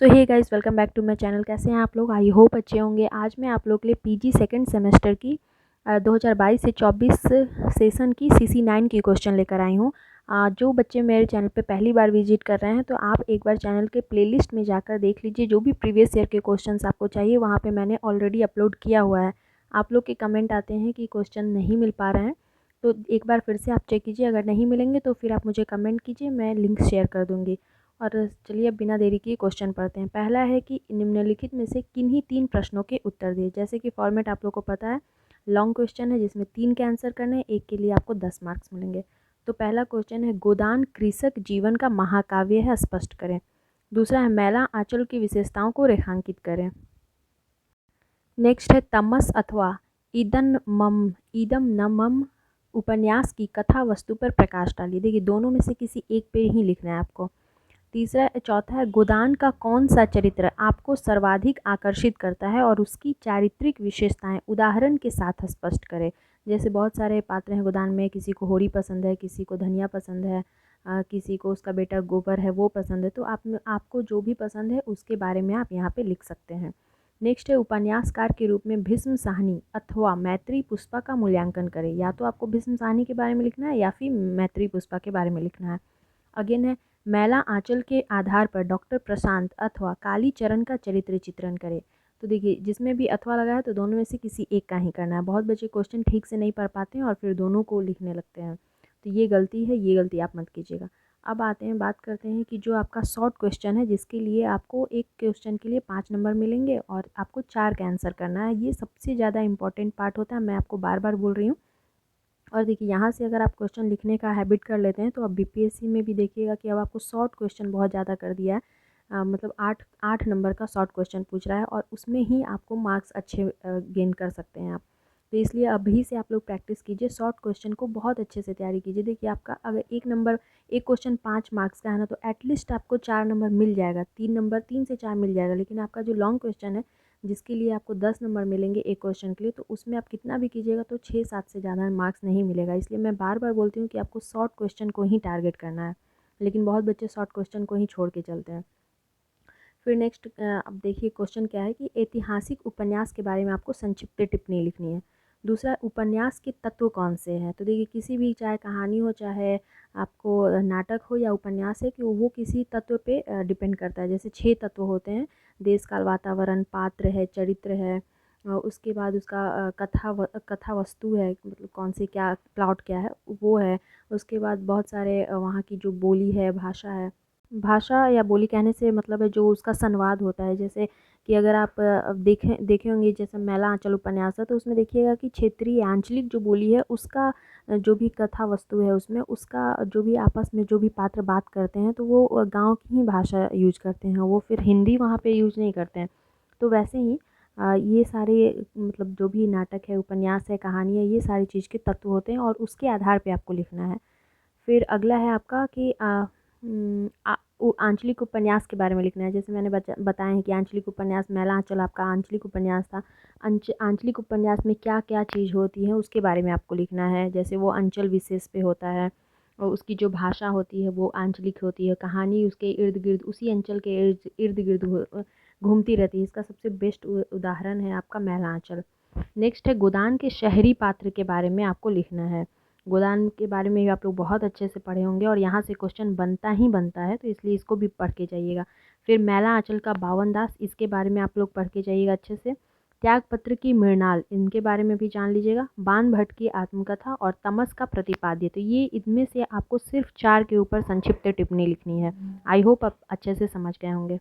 So hey guys, welcome back to my channel. कैसे हैं आप लोग? आई होप अच्छे होंगे। आज मैं आप लोग के लिए पीजी सेकंड सेमेस्टर की 2022 से 24 सेशन की CC9 की क्वेश्चन लेकर आई हूँ। जो बच्चे मेरे चैनल पे पहली बार विजिट कर रहे हैं तो आप एक बार चैनल के प्लेलिस्ट में जाकर देख लीजिए। जो भी प्रीवियस ईयर के क्वेश्चंस आपको चाहिए वहाँ पे मैंने ऑलरेडी अपलोड किया हुआ है। आप लोग के कमेंट आते हैं कि क्वेश्चन नहीं मिल पा रहे हैं, तो एक बार फिर से आप चेक कीजिए। अगर नहीं मिलेंगे तो फिर आप मुझे कमेंट कीजिए, मैं लिंक शेयर कर दूँगी। और चलिए अब बिना देरी किए क्वेश्चन पढ़ते हैं। पहला है कि निम्नलिखित में से किन्हीं 3 प्रश्नों के उत्तर दिए। जैसे कि फॉर्मेट आप लोग को पता है, लॉन्ग क्वेश्चन है जिसमें 3 के आंसर करने हैं, एक के लिए आपको 10 मार्क्स मिलेंगे। तो पहला क्वेश्चन है, गोदान कृषक जीवन का महाकाव्य है, स्पष्ट करें। दूसरा है, मैला आंचल की विशेषताओं को रेखांकित करें। नेक्स्ट है, तमस अथवा ईदम नमम उपन्यास की कथा वस्तु पर प्रकाश डालिए। देखिए दोनों में से किसी एक पे ही लिखना है आपको। चौथा है, गोदान का कौन सा चरित्र आपको सर्वाधिक आकर्षित करता है और उसकी चारित्रिक विशेषताएं उदाहरण के साथ स्पष्ट करें। जैसे बहुत सारे पात्र हैं गोदान में, किसी को होरी पसंद है, किसी को धनिया पसंद है, किसी को उसका बेटा गोबर है वो पसंद है। तो आपको जो भी पसंद है उसके बारे में आप यहाँ पे लिख सकते हैं। नेक्स्ट है, उपन्यासकार के रूप में भीष्म साहनी अथवा मैत्री पुष्पा का मूल्यांकन करें। या तो आपको भीष्म साहनी के बारे में लिखना है या फिर मैत्री पुष्पा के बारे में लिखना है। अगेन है, मैला आंचल के आधार पर डॉक्टर प्रशांत अथवा कालीचरण का चरित्र चित्रण करें। तो देखिए जिसमें भी अथवा लगा है तो दोनों में से किसी एक का ही करना है। बहुत बच्चे क्वेश्चन ठीक से नहीं पढ़ पाते हैं और फिर दोनों को लिखने लगते हैं, तो ये गलती है, ये गलती आप मत कीजिएगा। अब आते हैं, बात करते हैं कि जो आपका शॉर्ट क्वेश्चन है जिसके लिए आपको एक क्वेश्चन के लिए 5 नंबर मिलेंगे और आपको 4 का आंसर करना है। ये सबसे ज़्यादा इंपॉर्टेंट पार्ट होता है, मैं आपको बार बार बोल रही हूँ। और देखिए यहाँ से अगर आप क्वेश्चन लिखने का हैबिट कर लेते हैं तो अब बीपीएससी में भी देखिएगा कि अब आपको शॉर्ट क्वेश्चन बहुत ज़्यादा कर दिया है। मतलब 8 नंबर का शॉर्ट क्वेश्चन पूछ रहा है और उसमें ही आपको मार्क्स अच्छे गेन कर सकते हैं आप। तो इसलिए अभी से आप लोग प्रैक्टिस कीजिए, शॉर्ट क्वेश्चन को बहुत अच्छे से तैयारी कीजिए। देखिए आपका अगर एक क्वेश्चन 5 मार्क्स का है ना, तो एटलीस्ट आपको 4 नंबर मिल जाएगा, 3 से 4 मिल जाएगा। लेकिन आपका जो लॉन्ग क्वेश्चन है जिसके लिए आपको 10 नंबर मिलेंगे एक क्वेश्चन के लिए, तो उसमें आप कितना भी कीजिएगा तो 6-7 से ज़्यादा मार्क्स नहीं मिलेगा। इसलिए मैं बार बार बोलती हूँ कि आपको शॉर्ट क्वेश्चन को ही टारगेट करना है, लेकिन बहुत बच्चे शॉर्ट क्वेश्चन को ही छोड़ के चलते हैं। फिर नेक्स्ट अब देखिए क्वेश्चन क्या है कि ऐतिहासिक उपन्यास के बारे में आपको संक्षिप्त टिप्पणी लिखनी है। दूसरा, उपन्यास के तत्व कौन से हैं। तो देखिए किसी भी, चाहे कहानी हो, चाहे आपको नाटक हो या उपन्यास है, कि वो किसी तत्व पे डिपेंड करता है। जैसे 6 तत्व होते हैं, देश काल वातावरण, पात्र है, चरित्र है, उसके बाद उसका कथा वस्तु है, मतलब कौन से क्या प्लॉट क्या है वो है। उसके बाद बहुत सारे वहाँ की जो बोली है, भाषा है। भाषा या बोली कहने से मतलब है जो उसका संवाद होता है। जैसे कि अगर आप देखे होंगे, जैसे मैला आंचल उपन्यास है तो उसमें देखिएगा कि क्षेत्रीय आंचलिक जो बोली है उसका जो भी कथा वस्तु है उसमें उसका जो भी आपस में जो भी पात्र बात करते हैं तो वो गांव की ही भाषा यूज करते हैं, वो फिर हिंदी वहाँ पे यूज नहीं करते हैं। तो वैसे ही ये सारे मतलब जो भी नाटक है, उपन्यास है, कहानी है, ये सारी चीज़ के तत्व होते हैं और उसके आधार पे आपको लिखना है। फिर अगला है आपका कि आंचलिक उपन्यास के बारे में लिखना है। जैसे मैंने बताया है कि आंचलिक उपन्यास, मैला आंचल आपका आंचलिक उपन्यास था। आंचलिक उपन्यास में क्या क्या चीज़ होती है उसके बारे में आपको लिखना है। जैसे वो अंचल विशेष पे होता है और उसकी जो भाषा होती है वो आंचलिक होती है, कहानी उसके इर्द गिर्द, उसी अंचल के इर्द गिर्द घूमती रहती है। इसका सबसे बेस्ट उदाहरण है आपका मैला आंचल। नेक्स्ट है, गोदान के शहरी पात्र के बारे में आपको लिखना है। गोदान के बारे में भी आप लोग बहुत अच्छे से पढ़े होंगे और यहाँ से क्वेश्चन बनता ही बनता है, तो इसलिए इसको भी पढ़ के जाइएगा। फिर मैला आंचल का बावन दास, इसके बारे में आप लोग पढ़ के जाइएगा अच्छे से। त्यागपत्र की मृणाल, इनके बारे में भी जान लीजिएगा। बाण भट्ट की आत्मकथा और तमस का प्रतिपाद्य, तो ये इनमें से आपको सिर्फ 4 के ऊपर संक्षिप्त टिप्पणी लिखनी है। आई होप आप अच्छे से समझ गए होंगे।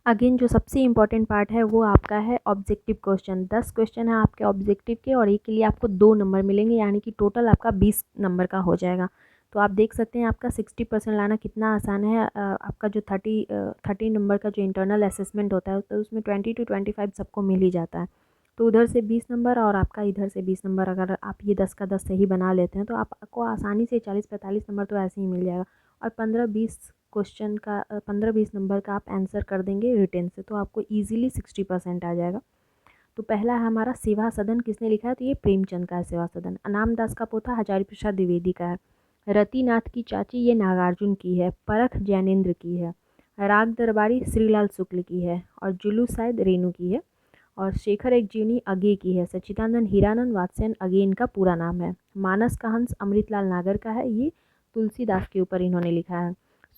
अगेन जो सबसे इम्पॉर्टेंट पार्ट है वो आपका है ऑब्जेक्टिव क्वेश्चन। 10 क्वेश्चन है आपके ऑब्जेक्टिव के और एक के लिए आपको 2 नंबर मिलेंगे, यानी कि टोटल आपका 20 नंबर का हो जाएगा। तो आप देख सकते हैं आपका 60% लाना कितना आसान है। आपका जो 30 नंबर का जो इंटरनल असेसमेंट होता है तो उसमें 20 to 25 सबको मिल ही जाता है। तो उधर से 20 नंबर और आपका इधर से 20 नंबर, अगर आप ये 10 का 10 सही बना लेते हैं तो आपको आसानी से 40-45 नंबर तो ऐसे ही मिल जाएगा। और 15-20 नंबर का आप आंसर कर देंगे रिटेन से, तो आपको इजीली 60% आ जाएगा। तो पहला है हमारा, सेवा सदन किसने लिखा है, तो ये प्रेमचंद का है सेवा सदन। अनाम दास का पोथा हजारी प्रसाद द्विवेदी का है। रतिनाथ की चाची, ये नागार्जुन की है। परख जैनेन्द्र की है। राग दरबारी श्रीलाल शुक्ल की है और जुलूस शायद रेणु की है और शेखर एक जीवनी अगे की है। सच्चिदानंद हीरानंद वात्स्यन अगे इनका पूरा नाम है। मानस का हंस अमृतलाल नागर का है, ये तुलसीदास के ऊपर इन्होंने लिखा है।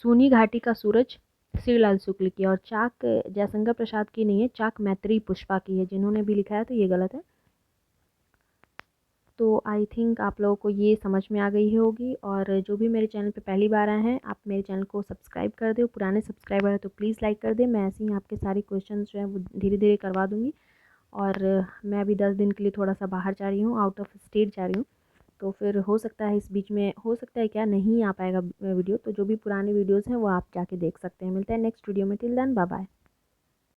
सूनी घाटी का सूरज श्रीलाल शुक्ल की और चाक जयशंकर प्रसाद की नहीं है, चाक मैत्री पुष्पा की है जिन्होंने भी लिखा है, तो ये गलत है। तो आई थिंक आप लोगों को ये समझ में आ गई होगी। और जो भी मेरे चैनल पे पहली बार आए हैं, आप मेरे चैनल को सब्सक्राइब कर दो। पुराने सब्सक्राइबर है तो प्लीज़ लाइक कर दें। मैं ऐसे ही आपके सारे क्वेश्चन जो है वो धीरे धीरे करवा दूँगी। और मैं अभी 10 दिन के लिए थोड़ा सा बाहर जा रही हूँ, आउट ऑफ स्टेट जा रही हूँ, तो फिर हो सकता है इस बीच में, हो सकता है क्या नहीं आ पाएगा वीडियो, तो जो भी पुराने वीडियोज़ हैं वो आप जाके देख सकते हैं। मिलते हैं नेक्स्ट वीडियो में, टिल देन बाय बाय।